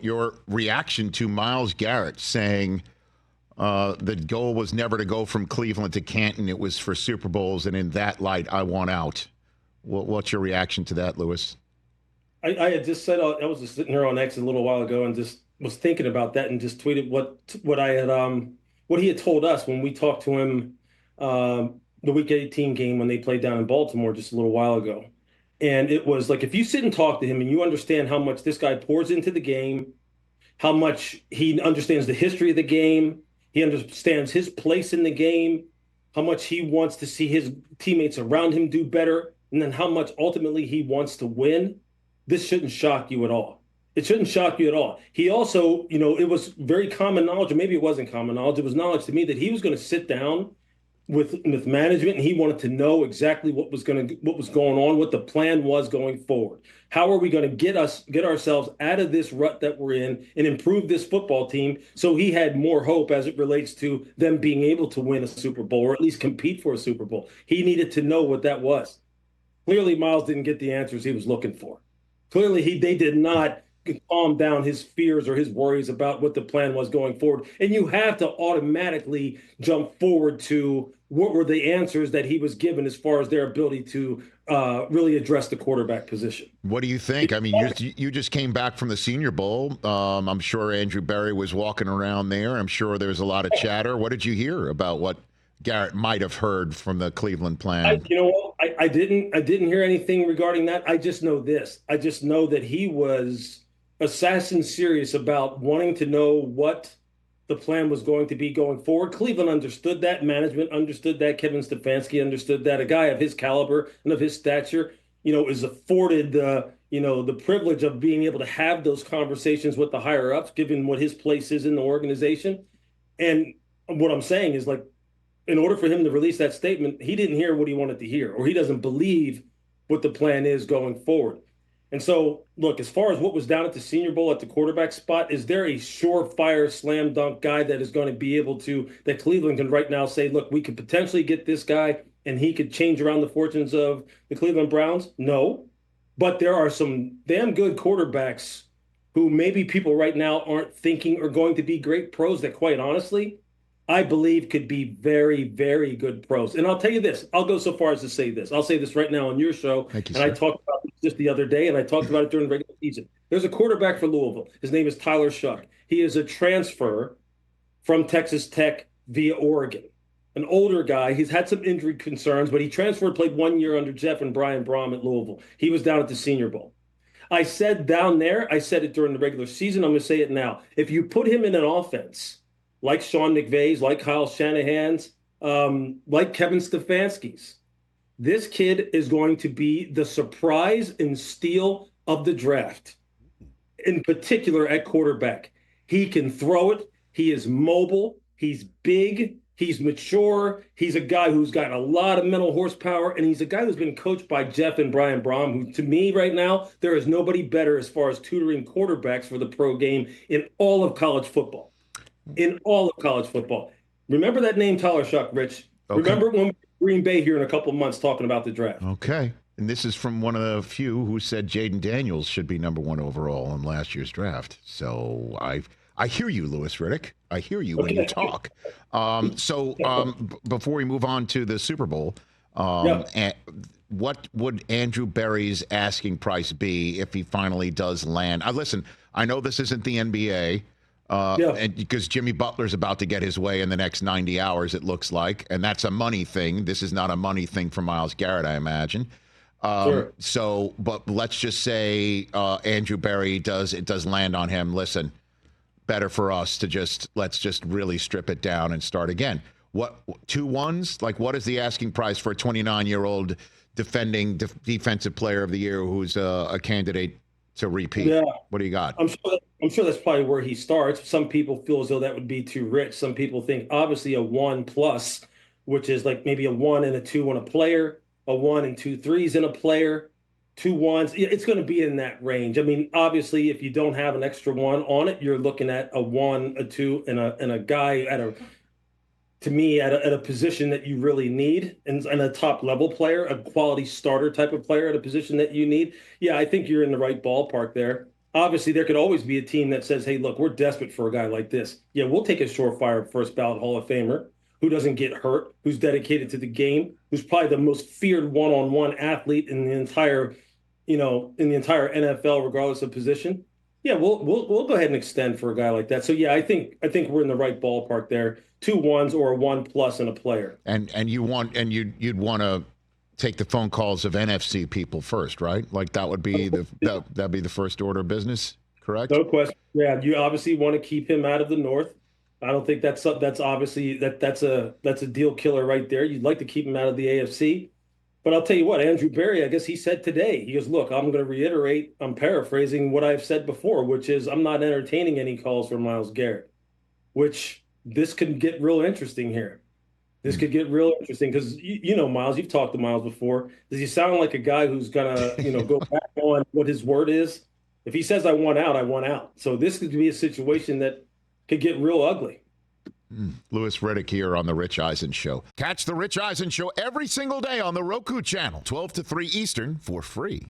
your reaction to Myles Garrett saying the goal was never to go from Cleveland to Canton. It was for Super Bowls, and in that light, I want out. What's your reaction to that, Lewis? I had just said I was just sitting here on X a little while ago and just was thinking about that and just tweeted what I had what he had told us when we talked to him the Week 18 game when they played down in Baltimore just a little while ago. And it was like if you sit and talk to him and you understand how much this guy pours into the game, how much he understands the history of the game, he understands his place in the game, how much he wants to see his teammates around him do better, and then how much ultimately he wants to win. This shouldn't shock you at all. It shouldn't shock you at all. He also, it was very common knowledge, or maybe it wasn't common knowledge. It was knowledge to me that he was going to sit down with management and he wanted to know exactly what was going on, what the plan was going forward. How are we going to get ourselves out of this rut that we're in and improve this football team? So he had more hope as it relates to them being able to win a Super Bowl or at least compete for a Super Bowl. He needed to know what that was. Clearly, Myles didn't get the answers he was looking for. Clearly, they did not calm down his fears or his worries about what the plan was going forward. And you have to automatically jump forward to what were the answers that he was given as far as their ability to really address the quarterback position. What do you think? I mean, you just came back from the Senior Bowl. I'm sure Andrew Berry was walking around there. I'm sure there was a lot of chatter. What did you hear about what Garrett might have heard from the Cleveland plan? I didn't hear anything regarding that. I just know this. I just know that he was assassin serious about wanting to know what the plan was going to be going forward. Cleveland understood that. Management understood that. Kevin Stefanski understood that. A guy of his caliber and of his stature, is afforded the privilege of being able to have those conversations with the higher ups, given what his place is in the organization. And what I'm saying is, like, in order for him to release that statement, he didn't hear what he wanted to hear, or he doesn't believe what the plan is going forward. And so, look, as far as what was down at the Senior Bowl at the quarterback spot, is there a surefire slam dunk guy that is going to be able to, that Cleveland can right now say, look, we could potentially get this guy and he could change around the fortunes of the Cleveland Browns? No. But there are some damn good quarterbacks who maybe people right now aren't thinking are going to be great pros that, quite honestly, I believe could be very, very good pros. And I'll tell you this. I'll go so far as to say this. I'll say this right now on your show. Thank you, and sir. I talked about this just the other day, and I talked about it during the regular season. There's a quarterback for Louisville. His name is Tyler Shuck. He is a transfer from Texas Tech via Oregon. An older guy. He's had some injury concerns, but he transferred, played 1 year under Jeff and Brian Brom at Louisville. He was down at the Senior Bowl. I said down there, I said it during the regular season, I'm going to say it now. If you put him in an offense like Sean McVay's, like Kyle Shanahan's, like Kevin Stefanski's, this kid is going to be the surprise and steal of the draft, in particular at quarterback. He can throw it. He is mobile. He's big. He's mature. He's a guy who's got a lot of mental horsepower, and he's a guy who's been coached by Jeff and Brian Brom, who, to me right now, there is nobody better as far as tutoring quarterbacks for the pro game in all of college football. In all of college football. Remember that name, Tyler Shuck, Rich. Okay. Remember when Green Bay here in a couple of months talking about the draft. Okay. And this is from one of the few who said Jaden Daniels should be number 1 overall in last year's draft. So I hear you, Louis Riddick. I hear you when you talk. Before we move on to the Super Bowl, what would Andrew Berry's asking price be if he finally does land? Listen, I know this isn't the NBA. And because Jimmy Butler's about to get his way in the next 90 hours, it looks like, and that's a money thing. This is not a money thing for Myles Garrett, I imagine. Sure. So, but let's just say Andrew Berry does land on him. Listen, better for us to let's just really strip it down and start again. What 2 1s? Like, what is the asking price for a 29-year-old defending defensive player of the year who's a candidate to repeat? Yeah. What do you got? I'm sure that's probably where he starts. Some people feel as though that would be too rich. Some people think obviously a 1+, which is like maybe a 1 and a 2 on a player, a 1 and 2 threes in a player, 2 1s. It's going to be in that range. I mean, obviously, if you don't have an extra 1 on it, you're looking at a 1, a 2, and a guy at a position that you really need, and a top level player, a quality starter type of player at a position that you need. Yeah, I think you're in the right ballpark there. obviously there could always be a team that says, hey, look, we're desperate for a guy like this. Yeah, we'll take a surefire first ballot Hall of Famer who doesn't get hurt, who's dedicated to the game, who's probably the most feared one-on-one athlete in the entire, NFL, regardless of position. Yeah, we'll go ahead and extend for a guy like that. So yeah, I think we're in the right ballpark there. 2 1s or a 1+ and a player. And you'd want to take the phone calls of NFC people first, right? Like that'd be the first order of business, correct? No question. Yeah, you obviously want to keep him out of the North. I don't think that's obviously that's a deal killer right there. You'd like to keep him out of the AFC. But I'll tell you what, Andrew Berry, I guess he said today, he goes, look, I'm going to reiterate, I'm paraphrasing what I've said before, which is I'm not entertaining any calls for Myles Garrett, which this could get real interesting here. This could get real interesting because, Myles, you've talked to Myles before. Does he sound like a guy who's going to, go back on what his word is? If he says I want out, I want out. So this could be a situation that could get real ugly. Louis Riddick here on The Rich Eisen Show. Catch The Rich Eisen Show every single day on the Roku channel, 12 to 3 Eastern, for free.